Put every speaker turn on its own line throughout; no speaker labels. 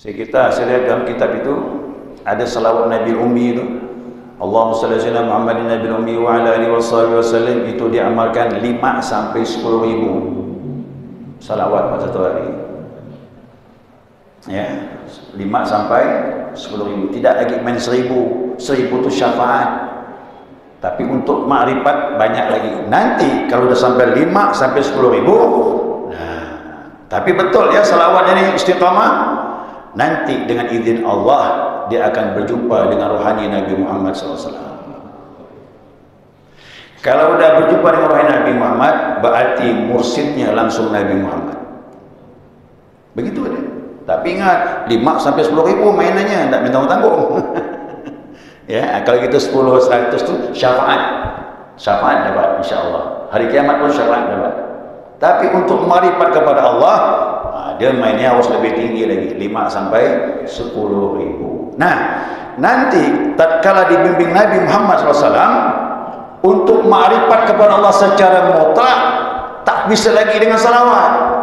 Saya lihat dalam kitab itu ada salawat Nabi Ummi itu. Allahumma salli ala Muhammadin Nabil Ummi wa ala alihi wasallam, itu diamalkan 5 sampai 10 ribu salawat pada satu hari. Ya, 5 sampai 10 ribu. Tidak lagi main 1000. 1000 itu syafaat. Tapi untuk makrifat banyak lagi. Nanti kalau sudah sampai 5 sampai 10 ribu, nah, tapi betul ya salawat ini istiqamah. Nanti dengan izin Allah dia akan berjumpa dengan rohani Nabi Muhammad SAW. Kalau sudah berjumpa dengan rohani Nabi Muhammad, berarti mursyidnya langsung Nabi Muhammad. Begitu dia. Tapi ingat, 5 sampai 10 ribu mainannya, tidak minta tanggung. Ya, kalau kita 10 100 itu syafaat dapat insya-Allah. Hari kiamat pun syafaat dapat. Tapi untuk marifat kepada Allah, dia mainnya harus lebih tinggi lagi, 5 sampai 10 ribu. Nah, nanti tatkala dibimbing Nabi Muhammad SAW untuk marifat kepada Allah secara mutlak, tak bisa lagi dengan salawat.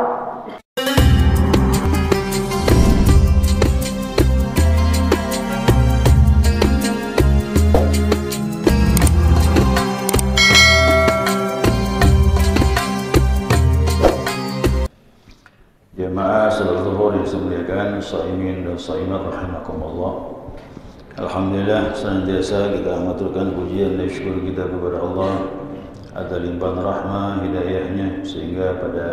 Jemaah salat zuhur yang saya muliakan, shaimin dan shaimat rahimakumullah. Alhamdulillah, senantiasa kita mengaturkan pujian dan syukur kita kepada Allah atas limpahan rahmah hidayahnya, sehingga pada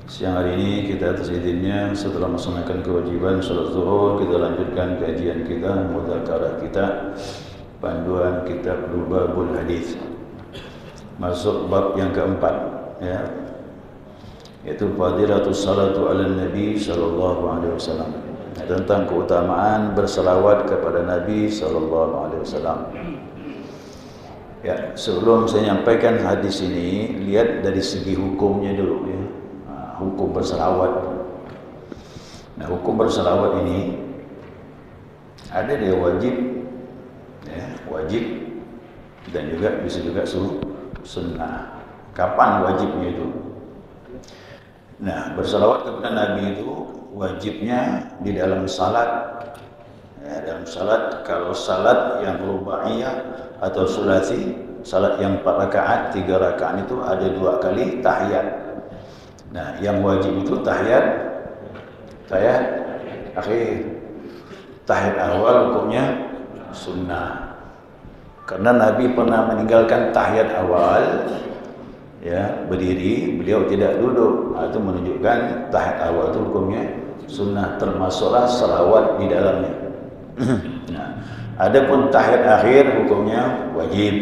siang hari ini kita atas izinnya setelah melaksanakan kewajiban salat zuhur, kita lanjutkan kajian kita, mudzakarah kita, panduan kitab Lubabul Hadis. Masuk bab yang keempat, ya, yaitu fadilatus salatu ala nabi sallallahu alaihi wasallam, tentang keutamaan berselawat kepada Nabi sallallahu alaihi wasallam. Ya, sebelum saya nyampaikan hadis ini, lihat dari segi hukumnya dulu ya. Hukum berselawat. Nah, hukum berselawat ini ada dia wajib, ya, wajib, dan juga bisa juga sunnah. Kapan wajibnya itu? Nah, bersalawat kepada Nabi itu wajibnya di dalam salat. Ya, dalam salat, kalau salat yang rubaiyah atau sulasi, salat yang 4 rakaat, 3 rakaat itu ada 2 kali tahiyat. Nah, yang wajib itu tahiyat akhir. Tahiyat awal hukumnya sunnah. Karena Nabi pernah meninggalkan tahiyat awal, ya, berdiri, beliau tidak duduk. Itu menunjukkan tahiyat awal itu hukumnya sunnah, termasuklah salawat di dalamnya. Nah, adapun tahiyat akhir hukumnya wajib,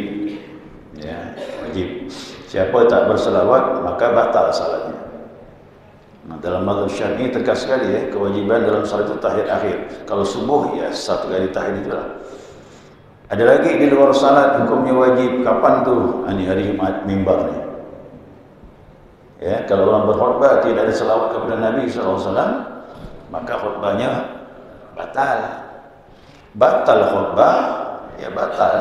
ya, wajib. Siapa tak bersalawat maka batal salatnya. Nah, dalam mazhab Syafi'i tegas sekali ya, kewajiban dalam salat itu tahiyat akhir. Kalau subuh ya 1 kali tahiyat itulah. Ada lagi di luar salat hukumnya wajib. Kapan tuh? Ini hari Jumat mimbar nih. Ya, kalau orang berkhutbah tidak ada selawat kepada Nabi SAW, maka khutbahnya batal. Batal khutbah, ya batal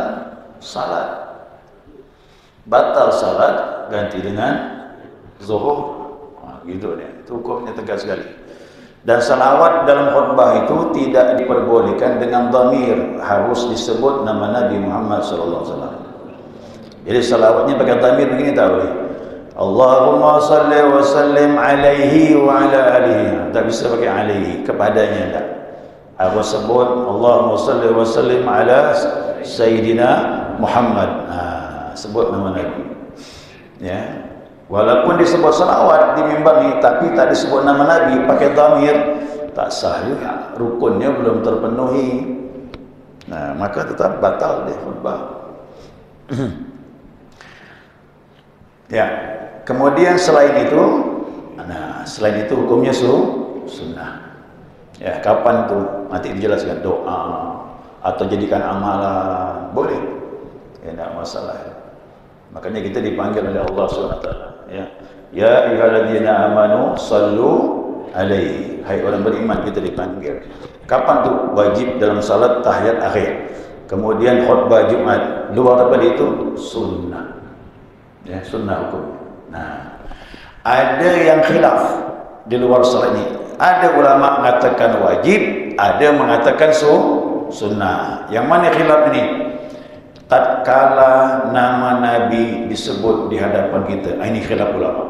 salat. Batal salat ganti dengan zuhur. Gitu deh. Itu hukumnya tegas sekali. Dan salawat dalam khutbah itu tidak diperbolehkan dengan dhamir, harus disebut nama Nabi Muhammad SAW. Jadi salawatnya pakai dhamir begini tak boleh. Allahumma salli wa sallim alaihi wa ala alihi. Tak bisa pakai alaihi, kepadanya tak. Aku sebut Allahumma salli wa sallim ala Sayyidina Muhammad. Sebut nama Nabi. Ya. Walaupun disebut salawat di mimbar ni, tapi tak disebut nama Nabi, pakai dhamir, tak sah juga. Rukunnya belum terpenuhi. Nah, maka tetap batal deh khutbah. Ya. Kemudian selain itu, selain itu hukumnya sunnah. Ya, kapan tuh? Nanti dijelaskan, doa atau jadikan amalan, boleh. Ya, tidak masalah. Makanya kita dipanggil oleh Allah SWT. Ya ayyuhalladzina amanu sallu alaihi. Hai orang beriman, kita dipanggil. Kapan tuh? Wajib dalam salat tahiyat akhir. Kemudian khutbah Jumat. Luar daripada itu sunnah. Ya, sunnah hukum. Nah, ada yang khilaf di luar salat ini. Ada ulama mengatakan wajib, ada mengatakan sunnah. Yang mana khilaf ini? Tatkala nama Nabi disebut di hadapan kita, ini khilaf ulama.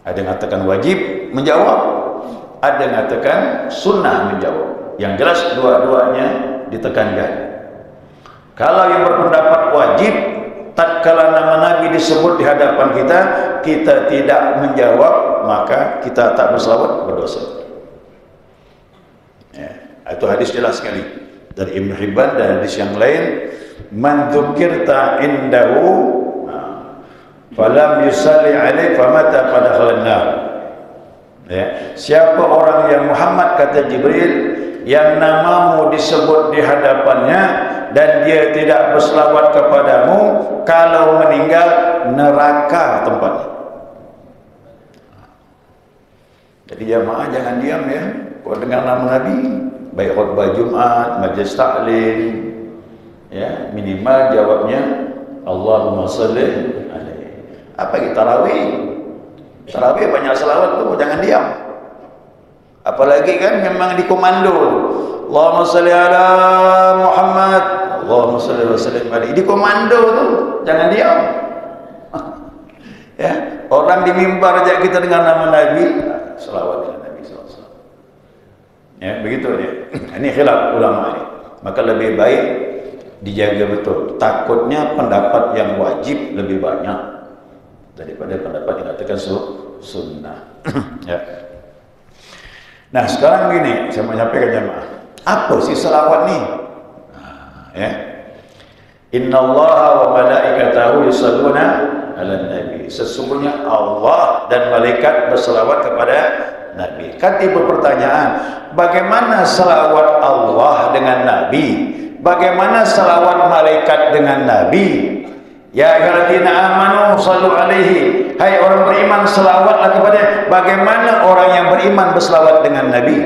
Ada yang mengatakan wajib menjawab, ada yang mengatakan sunnah menjawab. Yang jelas dua-duanya ditekankan. Kalau yang berpendapat wajib, tatkala nama Nabi disebut di hadapan kita, kita tidak menjawab, maka kita tak berselawat, berdosa. Ya, itu hadis jelas sekali dari Ibn Hibban dan hadis yang lain. Man dzukirta indahu falam yusalli alaik famata padakhalan nar. Ya, siapa orang yang Muhammad, kata Jibril, yang namamu disebut di hadapannya dan dia tidak berselawat kepadamu, kalau meninggal neraka tempatnya. Jadi jamaah jangan diam ya. Kalau dengar nama Nabi, baik khutbah Jumat, majlis taklim, ya, minimal jawabnya Allahumma shalli alaihi. Apa kita tarawih? Tarawih banyak selawat tuh, jangan diam. Apalagi kan memang dikomando. Allahumma shalli ala Muhammad, Allahumma shalli wa sallim alaihi. Dikomando tuh, jangan diam. Ya, orang di mimbar aja kita dengan nama Nabi, selawat dengan Nabi SAW. Ya, begitu dia. Ini khilaf ulama ini. Maka lebih baik dijaga betul. Takutnya pendapat yang wajib lebih banyak daripada pendapat yang katakan sunnah. Ya. Nah, sekarang begini, saya mau nyampaikan jemaah. Apa sih selawat nih? Ya. Innallaha wa malaikatahu yusalluna 'alan nabi. Sesungguhnya Allah dan malaikat berselawat kepada Nabi. Kan timbul pertanyaan, bagaimana selawat Allah dengan Nabi? Bagaimana selawat malaikat dengan Nabi? Ya ayyuhalladzina amanu shallu alaihi. Hai orang beriman, selawatlah kepada. Bagaimana orang yang beriman berselawat dengan Nabi?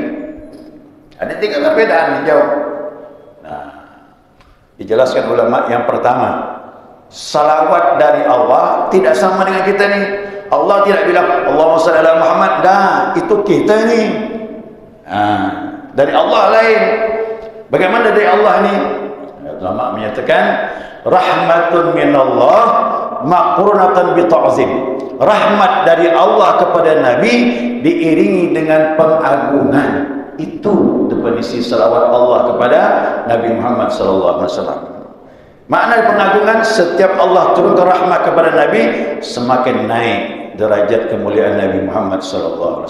Ada tiga perbedaan, jawab. Nah, dijelaskan ulama. Yang pertama, salawat dari Allah tidak sama dengan kita nih. Allah tidak bilang Allahumma shalli ala Muhammad, dah itu kita nih. Dari Allah lain. Bagaimana dari Allah nih? Ulama menyatakan rahmatun minallah maqrunatan bi ta'zim. Rahmat dari Allah kepada Nabi diiringi dengan pengagungan. Itu definisi salawat Allah kepada Nabi Muhammad SAW. Makna pengagungan, setiap Allah turunkan rahmat kepada Nabi, semakin naik derajat kemuliaan Nabi Muhammad SAW.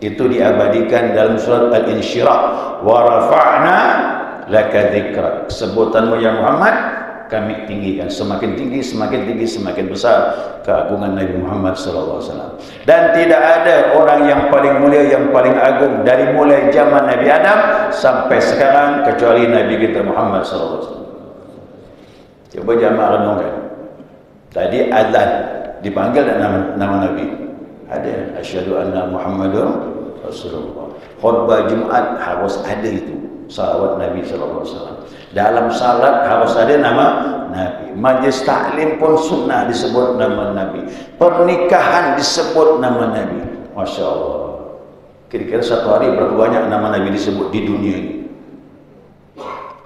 Itu diabadikan dalam surat Al-Insyirah. Wa rafa'na laka dzikrak. Sebutanmu ya Muhammad kami tinggikan, semakin tinggi, semakin tinggi, semakin besar keagungan Nabi Muhammad SAW. Dan tidak ada orang yang paling mulia, yang paling agung dari mulai zaman Nabi Adam sampai sekarang kecuali Nabi kita Muhammad SAW. Coba jamaah renungkan. Tadi azan dipanggil nama Nabi. Ada asyhadu anna Muhammadur Rasulullah. Khutbah Jumat harus ada itu salawat Nabi SAW. Dalam salat harus ada nama Nabi. Majlis taklim pun sunnah disebut nama Nabi. Pernikahan disebut nama Nabi. Masya Allah. Kira-kira satu hari berapa banyak nama Nabi disebut di dunia ini?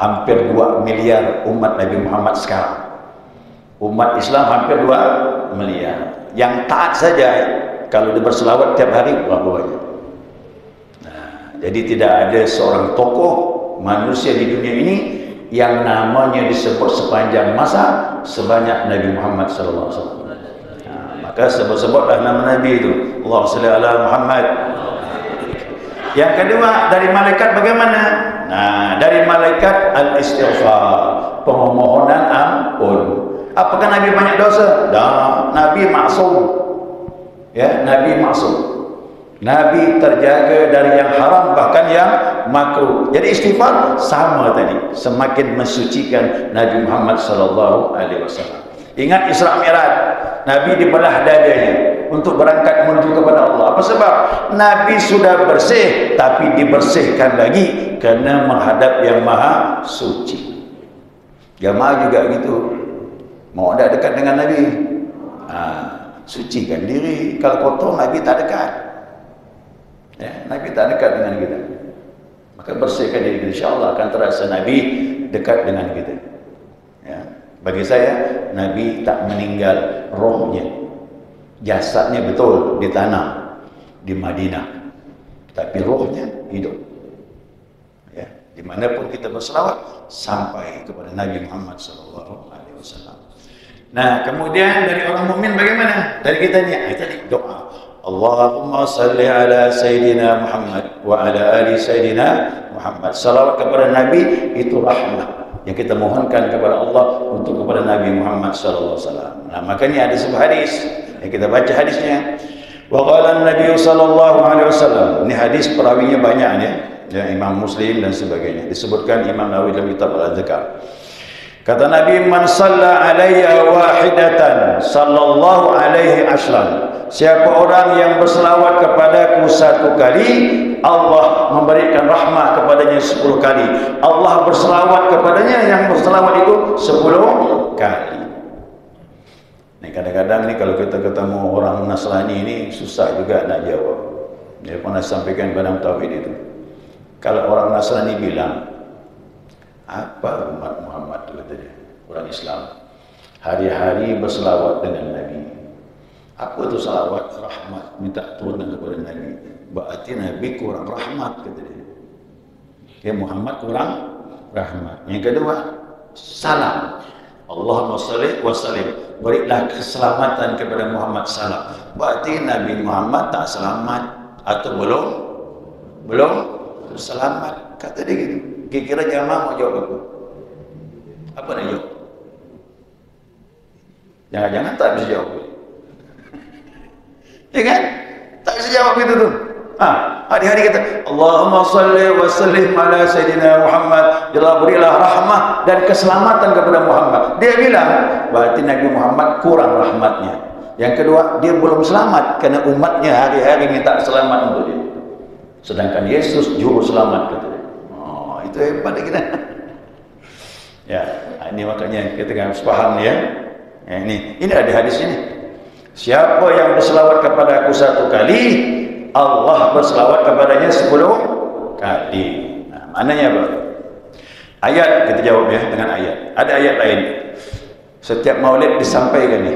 Hampir 2 miliar umat Nabi Muhammad sekarang. Umat Islam hampir 2 miliar. Yang taat saja kalau dia berselawat tiap hari berapa banyak? Nah, jadi tidak ada seorang tokoh manusia di dunia ini yang namanya disebut sepanjang masa sebanyak Nabi Muhammad SAW. Nah, maka sebut-sebutlah nama Nabi itu. Allahumma shalli ala Muhammad. Yang kedua, dari malaikat bagaimana? Nah, dari malaikat al-istighfar, permohonan ampun. Apakah Nabi banyak dosa? Dah, Nabi maksum. Ya, Nabi maksum. Nabi terjaga dari yang haram bahkan yang makruh. Jadi istighfar sama tadi, semakin mensucikan Nabi Muhammad SAW. Ingat Isra Mi'raj, Nabi dibelah dadanya untuk berangkat menuju kepada Allah. Apa sebab? Nabi sudah bersih tapi dibersihkan lagi kerana menghadap yang maha suci. Jamaah juga gitu. Mau ada dekat dengan Nabi, sucikan diri. Kalau kotor Nabi tak dekat. Ya, Nabi tak dekat dengan kita. Maka bersihkan diri kita, insya-Allah akan terasa Nabi dekat dengan kita. Ya. Bagi saya, Nabi tak meninggal, rohnya, jasadnya betul ditanam di Madinah, tapi rohnya hidup. Ya, dimanapun kita berselawat sampai kepada Nabi Muhammad SAW. Nah, kemudian dari orang mukmin bagaimana? Dari kita ni, tadi doa. Allahumma salli ala Sayyidina Muhammad wa ala ali Sayyidina Muhammad. Salawat kepada Nabi itu rahmat yang kita mohonkan kepada Allah untuk kepada Nabi Muhammad sallallahu alaihi wasallam. Nah, makanya ada sebuah hadis yang kita baca hadisnya. Wa qala an-nabiy sallallahu alaihi wasallam. Ini hadis perawinya banyak ya, Imam Muslim dan sebagainya. Disebutkan Imam Nawawi dalam kitab Al-Azkar. Kata Nabi, man shalla alayya wahidatan sallallahu alaihi ashran. Siapa orang yang berselawat kepadaku satu kali, Allah memberikan rahmat kepadanya 10 kali. Allah berselawat kepadanya, yang berselawat itu 10 kali. Nih, kadang-kadang nih kalau kita ketemu orang Nasrani ini susah juga nak jawab. Dia pernah sampaikan pada tauhid itu. Kalau orang Nasrani bilang, apa umat Muhammad itu kata dia, orang Islam hari-hari berselawat dengan Nabi. Apa itu salawat? Rahmat, minta turun kepada Nabi. Berarti Nabi kurang rahmat kata dia. Ya, Muhammad kurang rahmat. Yang kedua, salam. Allahumma shalli wa sallim. Berilah keselamatan kepada Muhammad salam. Berarti Nabi Muhammad tak selamat atau belum selamat. Kata dia gitu. Kira-kira jamaah mau jawab apa? Apa nak jawab? Jangan-jangan tak bisa jawab. Ya kan? Tak bisa jawab itu tuh. Hari-hari kata Allahumma salli wa sallim ala Sayyidina Muhammad. Allah berilah rahmah dan keselamatan kepada Muhammad. Dia bilang berarti Nabi Muhammad kurang rahmatnya. Yang kedua, dia belum selamat karena umatnya hari-hari minta selamat untuk dia. Sedangkan Yesus juru selamat kata dia. Oh, itu hebat kita. Ya, ini makanya kita harus paham ya. Ini ada hadis ini. Siapa yang berselawat kepada aku satu kali, Allah berselawat kepadanya 10 kali. Nah, maknanya apa? Ayat, kita jawab ya dengan ayat. Ada ayat lain. Setiap maulid disampaikan ni.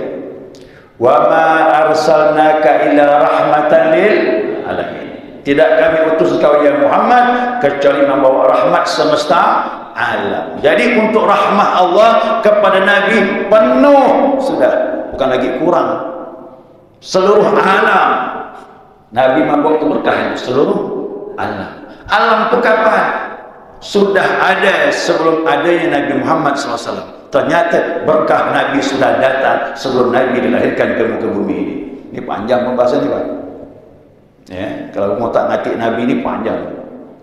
Wa ma arsalnaka illa rahmatan lil alamin. Tidak kami utus kau ya Muhammad kecuali membawa rahmat semesta alam. Jadi untuk rahmat Allah kepada Nabi penuh sudah, bukan lagi kurang. Seluruh alam Nabi membawa keberkahan seluruh alam. Alam itu kapan? Sudah ada sebelum adanya Nabi Muhammad SAW. Ternyata berkah Nabi sudah datang sebelum Nabi dilahirkan ke muka bumi ini. Ini panjang pembahasan ini, Pak. Ya, kalau mau tak ngerti Nabi ini panjang.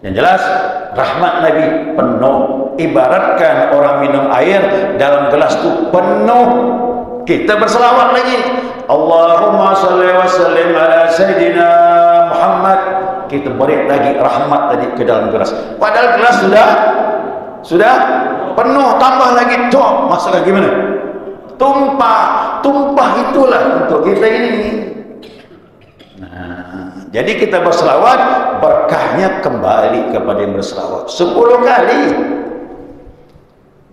Yang jelas rahmat Nabi penuh. Ibaratkan orang minum air dalam gelas itu penuh. Kita berselawat lagi. Allahumma salli wa sallim ala Sayyidina Muhammad. Kita beri lagi rahmat tadi ke dalam gelas. Padahal gelas sudah penuh, tambah lagi top. Masalah gimana? Tumpah itulah untuk kita ini. Nah, jadi kita berselawat, berkahnya kembali kepada yang berselawat 10 kali.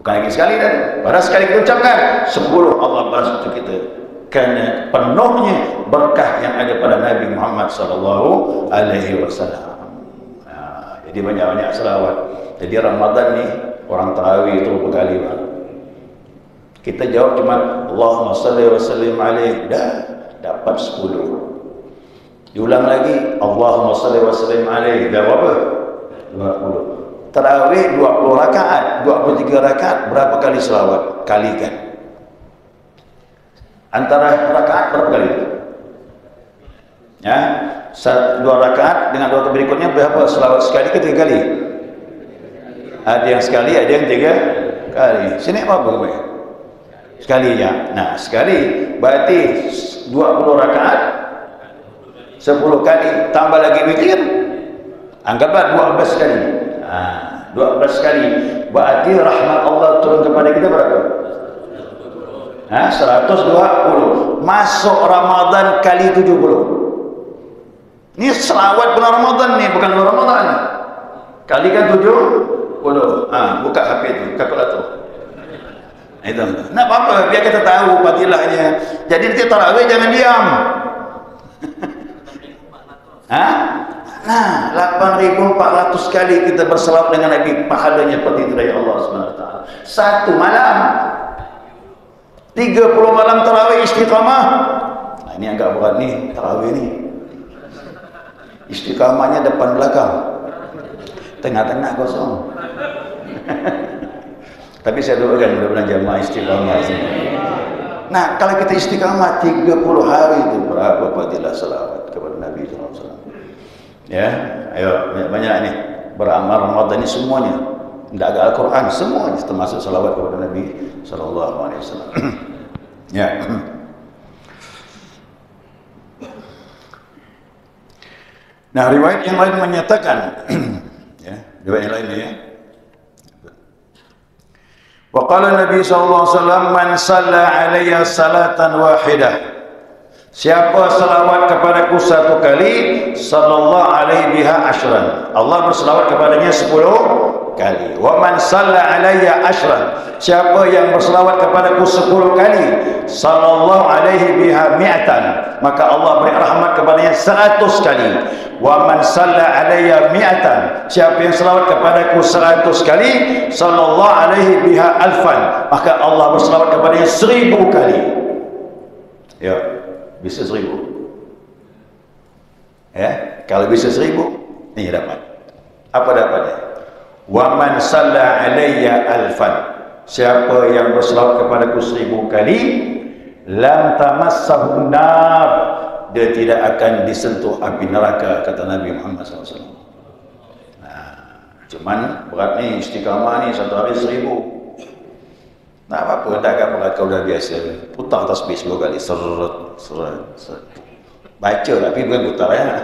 Bukan lagi sekali dan pada sekali kita ucapkan 10 Allah balas untuk kita. Karena penuhnya berkah yang ada pada Nabi Muhammad sallallahu alaihi wasallam. Nah, jadi banyak-banyak selawat. Jadi Ramadan ni orang tarawih itu berapa kali, Pak? Kita jawab cuma Allahumma salli wa sallim alaihi, dah dapat 10. Diulang lagi Allahumma salli wa sallim alaihi, dah berapa? 20. Tarawih 20 rakaat, 23 rakaat, berapa kali selawat? Kalikan. Antara rakaat berapa kali? Ya, 2 rakaat dengan 2 berikutnya berapa selawat? Sekali ke 3 kali? Ada yang sekali, ada yang 3 kali. Sini apa bagaimana? Sekali ya. Nah, sekali berarti 20 rakaat 10 kali tambah lagi witir. Anggaplah 12 kali. 12 kali. Berarti rahmat Allah turun kepada kita berapa? 120. Masuk Ramadan kali 70. Ini selawat bulan Ramadan nih, bukan bulan Ramadan. Kalikan 70. Buka HP itu, kalkulator. Itu. Nah, apa-apa biar kita tahu fadilahnya. Jadi nanti tarawih jangan diam. Nah, 8.400 kali kita berselawat dengan Nabi, pahalanya seperti itu dari Allah SWT. Satu malam 30 malam tarawih istiqamah. Nah, ini agak berat nih tarawih ni. Istiqamahnya depan belakang, tengah-tengah kosong. Tapi saya doakan mudah-mudahan jamaah istiqamah. Nah, kalau kita istiqamah 30 hari itu berapa fadilah salawat kepada Nabi SAW. Ya, ayo banyak nih beramal Ramadan ini semuanya. Tidak ada Al-Quran, semuanya termasuk salawat kepada Nabi SAW. Ya. Nah, riwayat yang lain menyatakan, ya, riwayat yang lain ya. Wa qala Nabi sallallahu alaihi wasallam, man shalla alayya salatan wahidah. Siapa salawat kepadaku satu kali, sallallahu alaihi biha asyran. Allah berselawat kepadanya 10 kali. Wa man shalla alayya asyran. Siapa yang berselawat kepadaku 10 kali, sallallahu alaihi biha mi'atan. Maka Allah beri rahmat kepadanya 100 kali. Wa man shalla alayya mi'atan. Siapa yang selawat kepadaku 100 kali, sallallahu alaihi biha alfan. Maka Allah berselawat kepadanya 1000 kali. Ya, bisa 1000. Ya, kalau bisa 1000, ini dapat. Apa dapatnya? Wa man shalla alayya alfan. Siapa yang berselawat kepadaku 1000 kali, lam tamassahu nar, dia tidak akan disentuh api neraka, kata Nabi Muhammad SAW. Nah, cuman berat nih istiqamah nih, satu hari 1000. Nah, apa-apa, tak akan berat, kau dah biasa putar tasbih 10 kali, seret. Baca tapi bukan putar ya.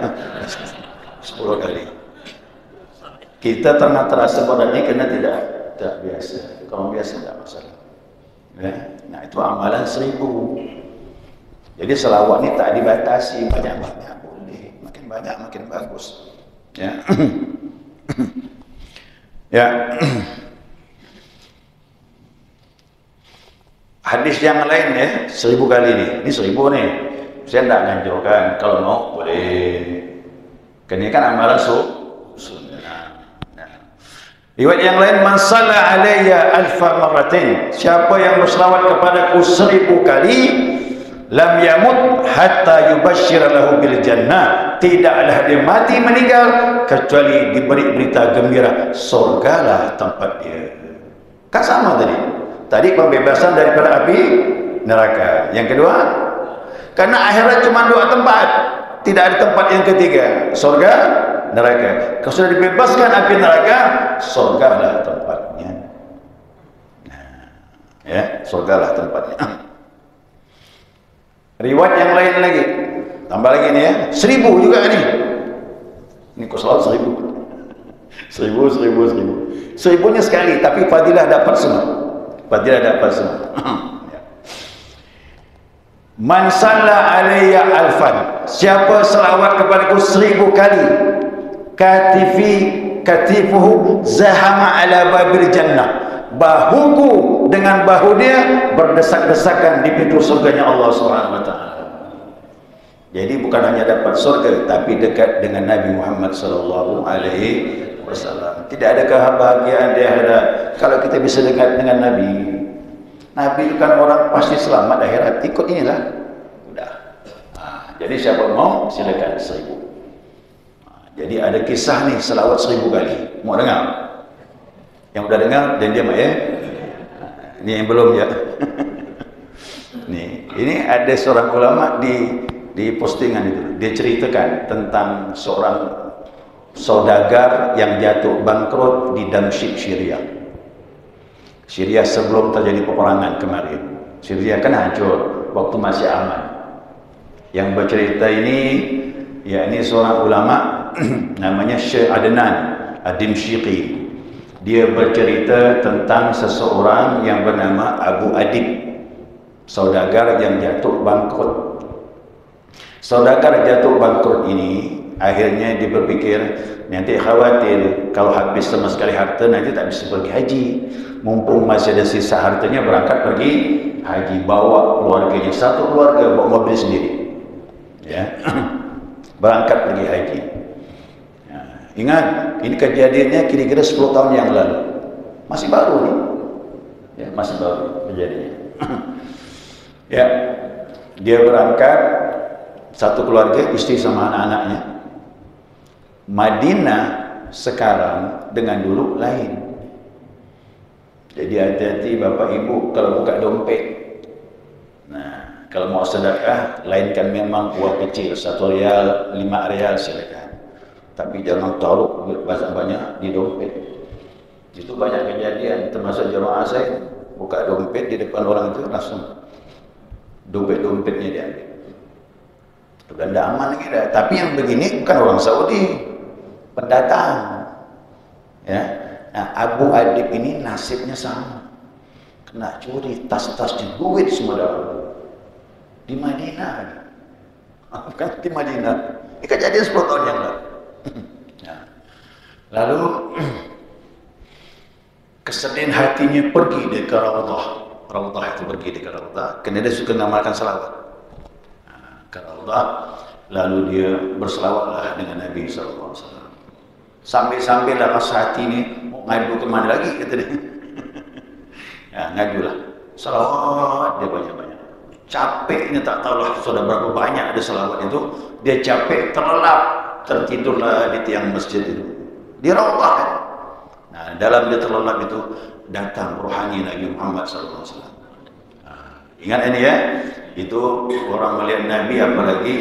10 kali. Kita terasa berat ini kerana tidak biasa. Kalau biasa tidak masalah. Ya? Nah, itu amalan 1000. Jadi selawat ni tak dibatasi, banyak-banyak boleh, makin banyak makin bagus. Ya. Ya. Hadis yang lain ya, 1000 kali ni. Ini 1000 ni. Saya tak menganjurkan, kalau mau boleh. Ini kan amalan sunnah. Nah. Riwayat yang lain, man shalla alayya alfa marratin. Siapa yang berselawat kepadaku 1000 kali, lam yamut hatta yubashshira lahu bil jannah. Tidaklah dia mati meninggal kecuali diberi berita gembira, surgalah tempat dia. Kan sama tadi. Tadi pembebasan daripada api neraka. Yang kedua, karena akhirat cuma 2 tempat, tidak ada tempat yang ketiga, surga, neraka. Kalau sudah dibebaskan api neraka, surgalah tempatnya. Nah, ya, surgalah tempatnya. Riwayat yang lain lagi, tambah lagi nih ya, 1000 juga nih. Ini kok selalu 1000. 1000-nya sekali, tapi fadilah dapat semua. Fadilah dapat semua. Man shalla alayya alfan. Siapa selawat kepadaku 1000 kali, katifuhu zahama ala babil jannah. Bahuku dengan bahu dia berdesak-desakan di pintu surganya Allah SWT. Jadi bukan hanya dapat surga, tapi dekat dengan Nabi Muhammad SAW. Tidak ada kebahagiaan di akhirat kalau kita bisa dekat dengan Nabi. Nabi itu kan orang pasti selamat akhirat, ikut inilah. Udah. Jadi siapa mau silakan 1000. Jadi ada kisah nih selawat 1000 kali. Mau dengar? Yang udah dengar dan diam ya. Ini yang belum ya. Nih, ini ada seorang ulama di postingan itu. Dia ceritakan tentang seorang saudagar yang jatuh bangkrut di Damsyik, Syria. Syria sebelum terjadi peperangan kemarin. Syria kan hancur waktu masih aman. Yang bercerita ini, ya ini seorang ulama namanya Syekh Adnan Ad-Dimsyqi. Dia bercerita tentang seseorang yang bernama Abu Adib, saudagar yang jatuh bangkrut. Saudagar jatuh bangkrut ini Akhirnya dia berpikir, nanti khawatir kalau habis sama sekali harta nanti tak bisa pergi haji. Mumpung masih ada sisa hartanya, berangkat pergi haji, bawa keluarganya, satu keluarga bawa mobil sendiri, ya. Berangkat pergi haji. Ya. Ingat, ini kejadiannya kira-kira 10 tahun yang lalu, masih baru nih, ya, masih baru kejadiannya. Ya, dia berangkat satu keluarga, istri sama anak-anaknya. Madinah sekarang dengan dulu lain. Jadi hati-hati Bapak Ibu kalau buka dompet. Nah, kalau mau sedekah, lainkan memang uang kecil, 1 rial, 5 rial silakan. Tapi jangan taruh banyak di dompet. Itu banyak kejadian, termasuk jemaah saya buka dompet di depan orang itu langsung dompet-dompetnya diambil. Sudah tidak aman lagi dah. Tapi yang begini bukan orang Saudi, pendatang. Ya. Nah, Abu Adib ini nasibnya sama, kena curi tas-tasnya, duit semua dalam. Di Madinah, bukan di Madinah. Ini kejadian 10 tahun yang lalu. Nah, lalu kesedihan hatinya pergi ke Raudhah. Raudhah itu pergi ke Raudhah, karena dia suka mengamalkan salawat. Nah, ke Raudhah, lalu dia berselawatlah dengan Nabi SAW. Sambil-sambil rasa hati ini mau ngadu kemana lagi, kata dia. Ya, ngadulah. Salawat dia banyak-banyak. Capeknya tak tahulah sudah berapa banyak ada salawat itu. Dia capek, terlelap, tertidurlah di tiang masjid itu. Di Raudhah. Nah, dalam dia terlelap itu datang rohani Nabi Muhammad SAW. Nah, ingat ini ya, itu orang melihat Nabi apalagi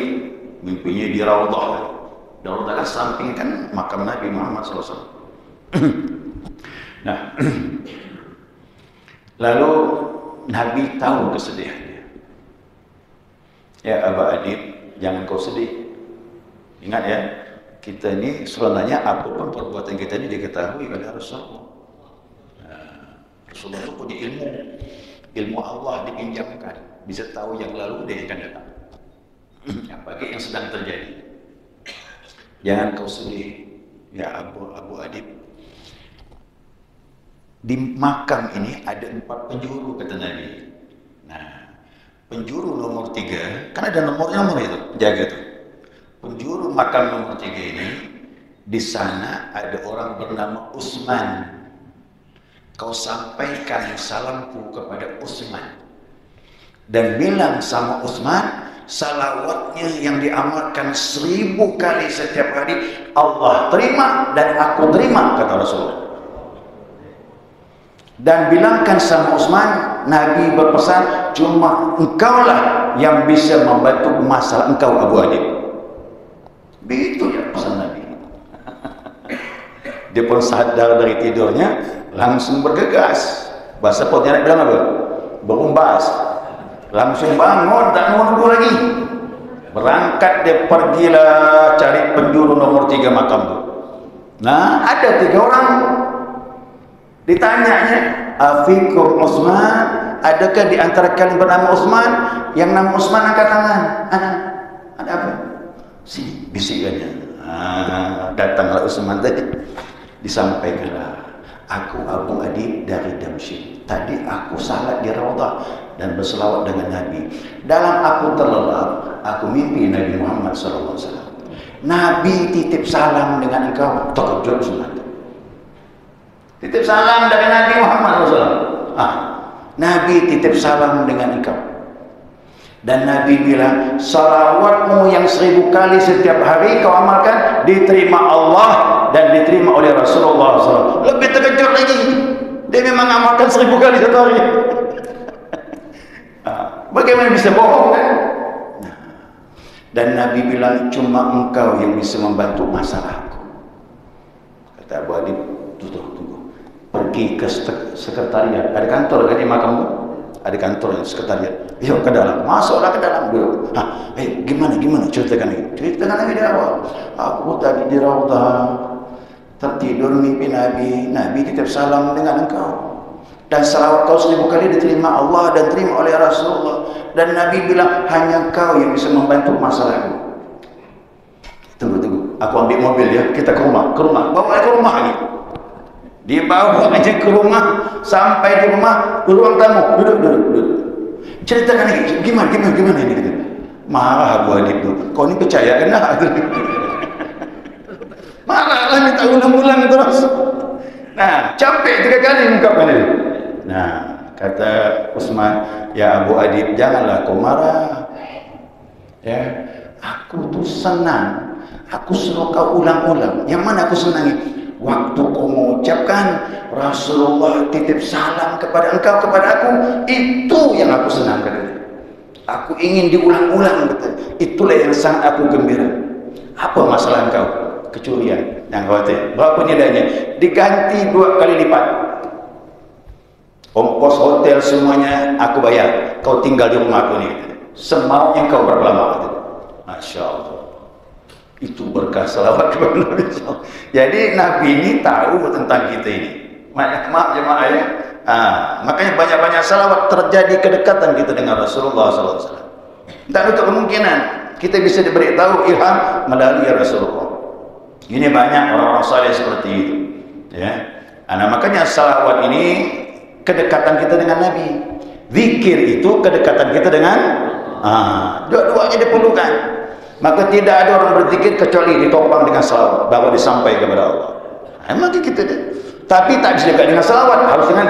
mimpinya di Raudhah. Raudhah kan samping kan makam Nabi Muhammad SAW. Nah, lalu Nabi tahu kesedihannya. Ya Abu Adib, jangan kau sedih. Ingat ya, kita ini sebenarnya apapun perbuatan kita ini diketahui oleh Rasulullah. Nah, Rasulullah itu punya ilmu Allah dipinjamkan, bisa tahu yang lalu dan yang akan datang. Apalagi yang sedang terjadi. Jangan kau sedih, ya Abu Adib. Di makam ini ada 4 penjuru, kata Nabi. Nah, penjuru nomor 3, kan ada nomor itu, jaga tuh. Penjuru makam nomor 3 ini, di sana ada orang bernama Utsman. Kau sampaikan salamku kepada Utsman dan bilang sama Utsman, salawatnya yang diamalkan 1000 kali setiap hari Allah terima dan aku terima, kata Rasulullah. Dan bilangkan sama Utsman, Nabi berpesan, cuma engkaulah yang bisa membantu masalah engkau Abu Adib. Begitu ya pesan Nabi. Dia pun sadar dari tidurnya, langsung bergegas. Bahasa Pontianak bilang apa? Berumbas. Langsung bangun, tak nunggu lagi. Berangkat dia pergilah cari penjuru nomor 3 makam itu. Nah, ada 3 orang. Ditanyanya, afikum Utsman, adakah di antara kalian bernama Utsman? Yang nama Utsman angkat tangan. Ada apa? Sini, bisikannya. Datanglah Utsman tadi. Disampaikanlah, aku Abu Adib dari Damsyik. Tadi aku salat di Raudhah dan berselawat dengan Nabi. Dalam aku terlelap, aku mimpi Nabi Muhammad SAW. Nabi titip salam dengan engkau. Terkejut Utsman. Titip salam dari Nabi Muhammad SAW. Nabi titip salam dengan engkau. Dan Nabi bilang, salawatmu yang 1000 kali setiap hari kau amalkan, diterima Allah dan diterima oleh Rasulullah SAW. Lebih terkejut lagi. Dia memang amalkan 1000 kali satu hari. Bagaimana bisa bohong kan? Dan Nabi bilang, cuma engkau yang bisa membantu masalahku. Kata Abu Adib, tunggu. Pergi ke sekretariat. Ada kantor kan di makammu? Ada kantor yang sekretariat. Yuk ke dalam, masuklah ke dalam dulu. Gimana? Ceritakan lagi. Ceritakan lagi dari awal. Aku tadi di Raudhah, tertidur mimpi Nabi. Nabi titip salam dengan engkau. Dan salawat kau 1000 kali diterima Allah dan terima oleh Rasulullah. Dan Nabi bilang, hanya engkau yang bisa membantu masalahku. Tunggu. aku ambil mobil ya, kita ke rumah, bawa ke rumah lagi. Dibawa aja ke rumah, sampai di rumah, ruang tamu, duduk. Ceritakan lagi, gimana ini gitu. Marah Abu Adib tu, kau ni percaya ke nak? Marah lah, minta ulang-ulang terus. Nah, capek 3 kali mengungkapkan itu. Nah, kata Utsman, ya Abu Adib, janganlah kau marah. Ya, aku tu senang. Aku suruh kau ulang-ulang. Yang mana aku senangi? Waktu kau mengucapkan Rasulullah titip salam kepada engkau, kepada aku, itu yang aku senangkan. Aku ingin diulang-ulang, betul. Itulah yang sangat aku gembira. Apa masalah engkau? Kecurian, yang khawatir. Berapa nilainya? Diganti 2 kali lipat. Ongkos hotel semuanya aku bayar. Kau tinggal di rumah aku ni. Semaunya kau berapa lama? Masya Allah. Itu berkah salawat kepada Nabi SAW. Jadi Nabi ini tahu tentang kita ini. Maaf jemaah ya. Makanya banyak-banyak salawat, terjadi kedekatan kita dengan Rasulullah SAW. Tak ada kemungkinan kita bisa diberitahu ilham melalui Rasulullah. Ini banyak orang-orang saleh seperti itu. Ya. Makanya salawat ini kedekatan kita dengan Nabi. Zikir itu kedekatan kita dengan dua-duanya diperlukan. Maka tidak ada orang berzikir kecuali ditopang dengan salawat baru disampaikan kepada Allah. Maka kita tapi tak bisa dekat dengan salawat, harus dengan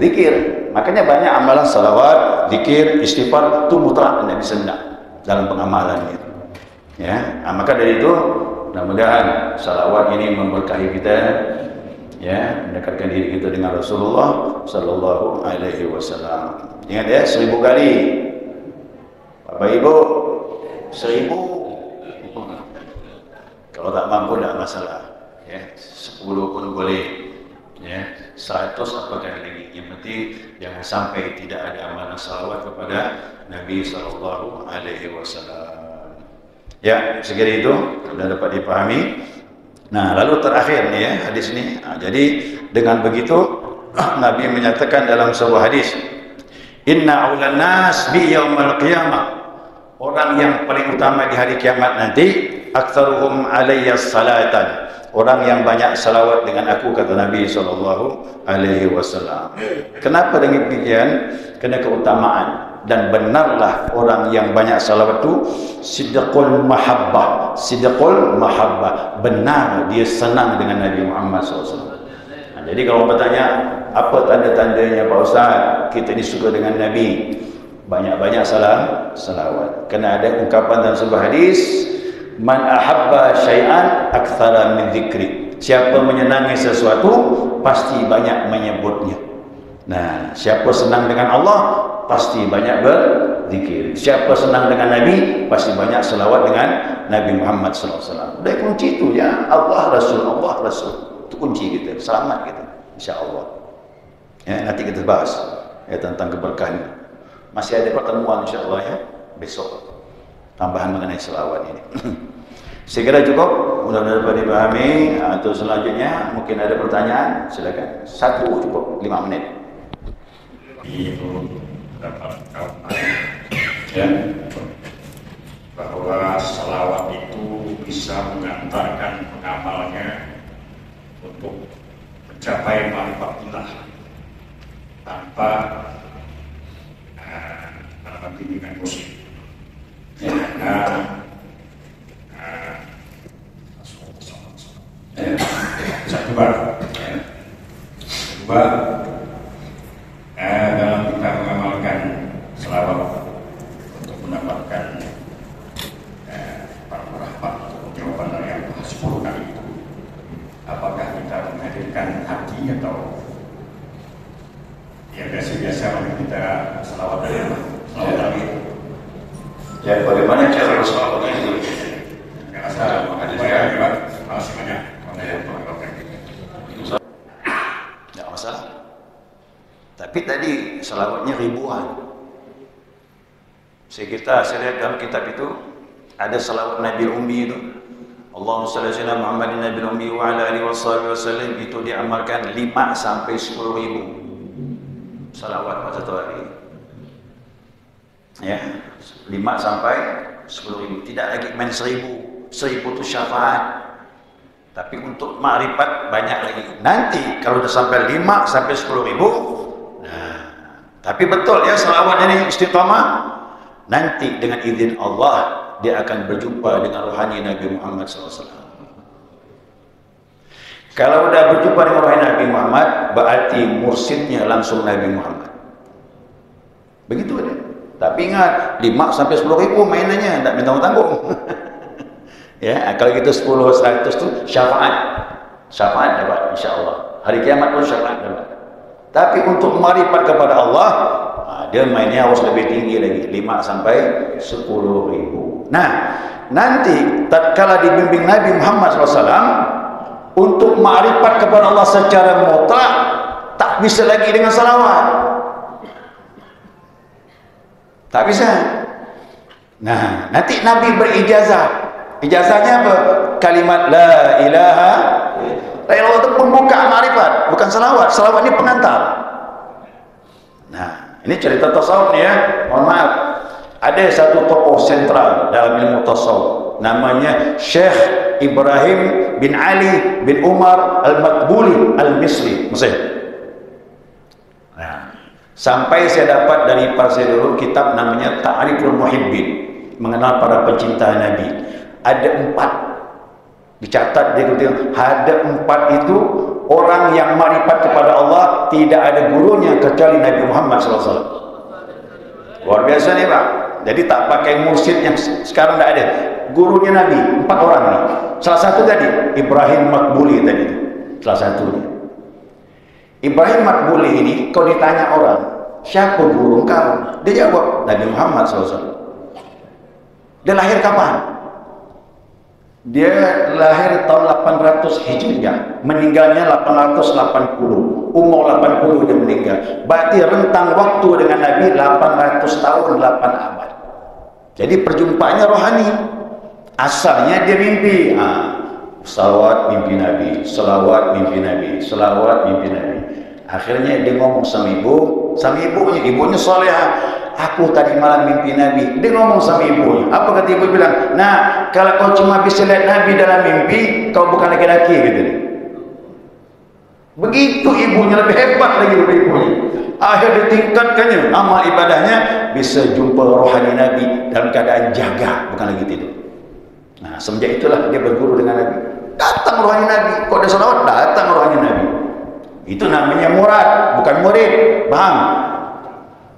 zikir. Makanya banyak amalan salawat, zikir, istighfar itu mutlak tidak bisa hendak dalam pengamalan itu. Ya, maka dari itu mudah-mudahan salawat ini memberkahi kita, ya, mendekatkan diri kita dengan Rasulullah Sallallahu Alaihi Wasallam. Ingat ya, 1000 kali. Bapak Ibu, 1000. Kalau tak mampu tak masalah, ya, 10 pun boleh, ya, 100 apakah lagi. Yang penting jangan sampai tidak ada amalan salawat kepada Nabi Sallallahu Alaihi Wasallam. Ya, segera itu sudah dapat dipahami. Nah, lalu terakhir nih ya hadis ini. Jadi dengan begitu Nabi menyatakan dalam sebuah hadis, Inna aulan nas bi yaumil qiyamah. Orang yang paling utama di hari kiamat nanti, aktsaruhum alayya salatan. Orang yang banyak salawat dengan aku, kata Nabi SAW. Kenapa demikian? Kerana keutamaan. Dan benarlah orang yang banyak salawat itu sidqul mahabbah. Sidqul mahabbah. Benar dia senang dengan Nabi Muhammad SAW. Jadi kalau bertanya, apa tanda-tandanya Pak Ustaz kita ini suka dengan Nabi? Banyak-banyak salawat. Kerana ada ungkapan dalam sebuah hadis, man ahabba syai'an aktsara min dzikri. Siapa menyenangi sesuatu pasti banyak menyebutnya. Nah, siapa senang dengan Allah pasti banyak berzikir. Siapa senang dengan Nabi pasti banyak selawat dengan Nabi Muhammad SAW. Udah kunci itu ya, Allah Rasul, Allah Rasul. Itu kunci kita, selamat kita, insya-Allah. Ya, nanti kita bahas ya tentang keberkahan. Masih ada pertemuan insya-Allah ya besok. Tambahan mengenai selawat ini. Segera cukup, mudah-mudahan dapat dipahami. Untuk selanjutnya mungkin ada pertanyaan, silakan. 1 cukup, 5 menit.
Itu dapat ya, bahwa selawat itu bisa mengantarkan pengamalnya untuk mencapai marifatillah tanpa bimbingan musik. Karena kedua, dalam kita mengamalkan selawat untuk mendapatkan rahmat atau jawaban dari yang 10 kali itu, apakah kita menghadirkan hati atau ya biasa-biasa kita selawat dari Allah? Selawat lagi.
Ya, bagaimana cara berselawat itu?
Ya, saya makasih banyak.
Tidak masalah. Tapi tadi selawatnya ribuan. Saya lihat dalam kitab itu ada selawat Nabi Ummi itu. Allahumma shalli ala Muhammadin Nabil Ummi wa ala alihi wasallam, itu diamalkan 5 sampai 10 ribu selawat pada satu hari. Ya, 5 sampai 10 ribu. Tidak lagi main 1000. 1000 itu syafaat. Tapi untuk ma'rifat banyak lagi. Nanti kalau sudah sampai 5 sampai 10.000, nah, tapi betul ya selawat ini istiqamah. Nanti dengan izin Allah dia akan berjumpa dengan rohani Nabi Muhammad SAW. Kalau sudah berjumpa dengan rohani Nabi Muhammad, berarti mursyidnya langsung Nabi Muhammad. Begitu aja. Tapi ingat, 5 sampai 10.000 mainannya, tidak tanggung-tanggung. Ya, kalau gitu 10, 100 itu syafaat. Syafaat dapat insya-Allah. Hari kiamat pun syafaat dapat. Tapi untuk marifat kepada Allah, dia mainnya harus lebih tinggi lagi, 5 sampai 10.000. Nah, nanti tatkala dibimbing Nabi Muhammad SAW untuk marifat kepada Allah secara mutlak, tak bisa lagi dengan salawat. Tak bisa. Nah, nanti Nabi berijazah. Ijazahnya apa? Kalimat la ilaha. La ilaha itu pembuka ma'rifat, bukan salawat. Salawat ini pengantar. Nah, ini cerita tasawuf nih ya. Mohon maaf. Ada satu tokoh sentral dalam ilmu tasawuf, namanya Syekh Ibrahim bin Ali bin Umar Al-Makbuli Al-Misri, Mesir. Nah, sampai saya dapat dari Parsi dulu kitab namanya Ta'riful Muhibbin, mengenal para pencinta Nabi. Ada 4 dicatat di situ. Ada 4 itu orang yang marifat kepada Allah tidak ada gurunya kecuali Nabi Muhammad SAW. Luar biasa nih Pak. Jadi tak pakai mursyid yang sekarang tidak ada. Gurunya Nabi 4 orang nih. Salah satu tadi Ibrahim Makbuli tadi. Salah satunya. Ibrahim Makbuli ini kalau ditanya orang, siapa guru engkau? Dia jawab Nabi Muhammad SAW. Dia lahir kapan? Dia lahir tahun 800 Hijriah, meninggalnya 880. Umur 80 dia meninggal. Berarti rentang waktu dengan Nabi 800 tahun, 8 abad. Jadi perjumpaannya rohani. Asalnya dia mimpi. Salawat mimpi Nabi, selawat mimpi Nabi, selawat mimpi Nabi. Akhirnya dia ngomong sama ibunya solehah. Aku tadi malam mimpi Nabi. Dia ngomong sama ibunya. Apa kata ibu bilang? Nah, kalau kau cuma bisa lihat Nabi dalam mimpi, kau bukan laki-laki gitu. Begitu ibunya, lebih hebat lagi dari ibunya. Akhir ditingkatkannya amal ibadahnya, bisa jumpa rohani Nabi dalam keadaan jaga, bukan lagi tidur. Nah, semenjak itulah dia berguru dengan Nabi. Datang rohani Nabi. Kok ada salawat? Datang rohani Nabi. Itu namanya murad, bukan murid. Paham?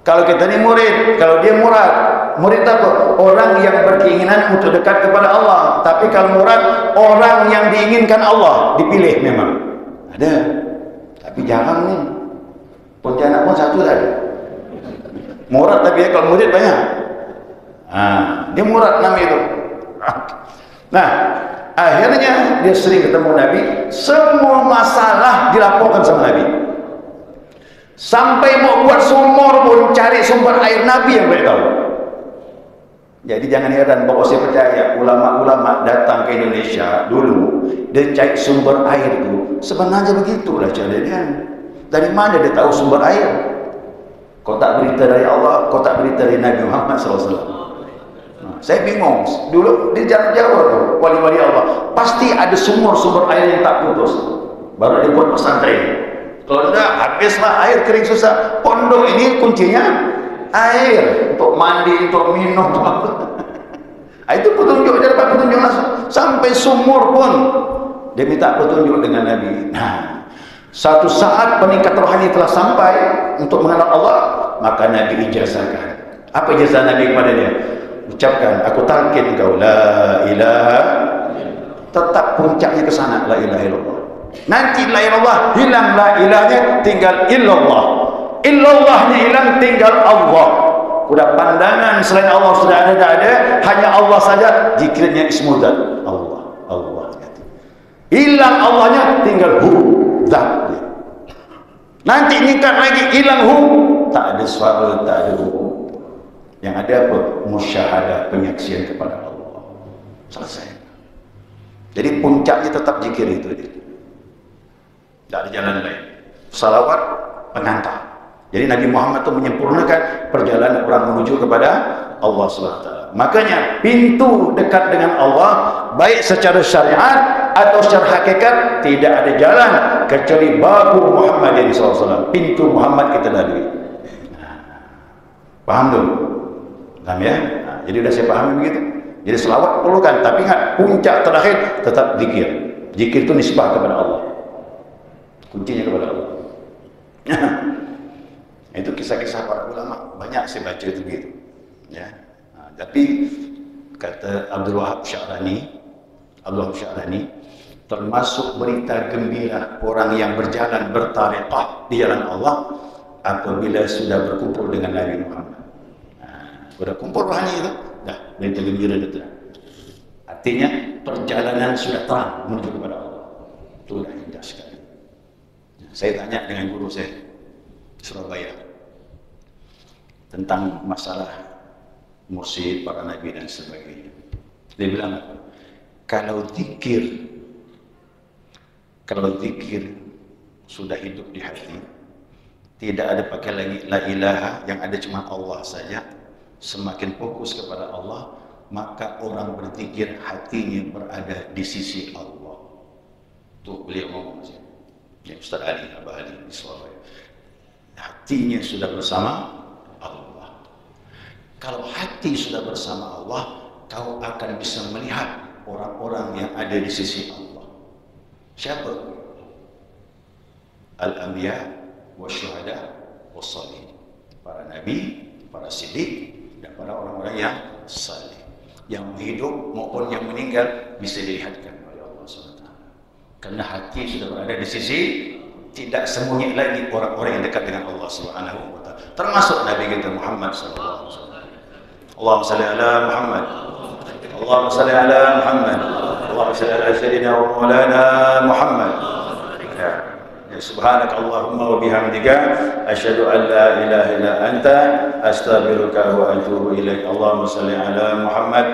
Kalau kita ini murid, kalau dia murad. Murid apa? Orang yang berkeinginan untuk dekat kepada Allah. Tapi kalau murad, orang yang diinginkan Allah, dipilih memang. Ada. Tapi jarang nih. Pontianak pun satu tadi. Murad tapi ya, kalau murid banyak. Dia murad namanya itu. Nah, akhirnya dia sering ketemu Nabi. Semua masalah dilaporkan sama Nabi. Sampai mau buat sumur pun cari sumber air Nabi yang boleh tahu. Jadi jangan heran bahwa saya percaya ulama-ulama datang ke Indonesia dulu, dia cari sumber air itu. Sebenarnya begitulah caranya. Dari mana dia tahu sumber air? Kau tak berita dari Allah, kau tak berita dari Nabi Muhammad SAW. Saya bingung. Dulu di Jawa tuh, wali-wali Allah pasti ada sumber air yang tak putus. Baru dibuat pesantren. Kalau enggak, habislah air, kering susah. Pondok ini kuncinya air untuk mandi, untuk minum. Itu petunjuk, dia dapat petunjuk langsung. Sampai sumur pun dia minta petunjuk dengan Nabi. Nah, satu saat peningkat rohani telah sampai untuk mengenal Allah, maka Nabi ijazahkan. Apa ijazah Nabi kepada dia? Ucapkan, aku talqin engkau la ilaha. Tetap puncaknya ke sana, la ilaha illallah. Nanti la ilallah hilang, la ilahnya tinggal illallah. Illallahnya hilang, tinggal Allah. Sudah pandangan selain Allah sudah ada, hanya Allah saja. Zikirnya ismudzat, Allah. Hilang Allahnya, tinggal hu, zat. Nanti ningkat lagi, hilang hu, tak ada suara, tak ada hu. Yang ada apa? Musyahadah, penyaksian kepada Allah. Selesai. Jadi puncaknya tetap zikir itu. Tidak ada jalan lain. Salawat pengantar. Jadi Nabi Muhammad itu menyempurnakan perjalanan orang menuju kepada Allah SWT. Makanya pintu dekat dengan Allah, baik secara syariat atau secara hakikat, tidak ada jalan kecuali babu Muhammadin SAW. Pintu Muhammad kita lalui. Paham tu? Paham ya? Jadi sudah saya pahami begitu. Jadi selawat perlukan, tapi ingat puncak terakhir tetap zikir. Zikir itu nisbah kepada Allah. Kuncinya kepada Allah. Itu kisah-kisah para ulama, banyak saya baca itu begitu. Ya. Tapi kata Abdul Wahab Sya'rani, termasuk berita gembira orang yang berjalan bertariqah di jalan Allah apabila sudah berkumpul dengan Nabi Muhammad. Sudah kumpul rohani itu, dah berita gembira itu. Artinya perjalanan sudah terang menuju kepada Allah. Itu dah indah sekali. Saya tanya dengan guru saya di Surabaya tentang masalah mursyid, para nabi dan sebagainya. Dia bilang, kalau zikir sudah hidup di hati, tidak ada pakai lagi la ilaha, yang ada cuma Allah saja, semakin fokus kepada Allah, maka orang berzikir hatinya berada di sisi Allah. Tuh beliau ngomong saja. Ya, Ustaz Ali, Abah Ali di Surabaya. Hatinya sudah bersama Allah. Kalau hati sudah bersama Allah, kau akan bisa melihat orang-orang yang ada di sisi Allah. Siapa? Al-Anbiya wa syuhada wa salihin. Para nabi, para siddiq, dan para orang-orang yang salih. Yang hidup maupun yang meninggal bisa dilihatkan oleh Allah SWT. Karena hati sudah berada di sisi, tidak sembunyi lagi orang-orang yang dekat dengan Allah SWT. Termasuk Nabi kita Muhammad SAW. Allahumma salli ala Muhammad. Allahumma salli ala Muhammad. Allahumma salli ala Sayyidina wa Maulana Muhammad. Ya, subhanak Allahumma wa bihamdika asyhadu an la ilaha illa anta astaghfiruka wa atubu ilaik. Allahumma salli ala Muhammad.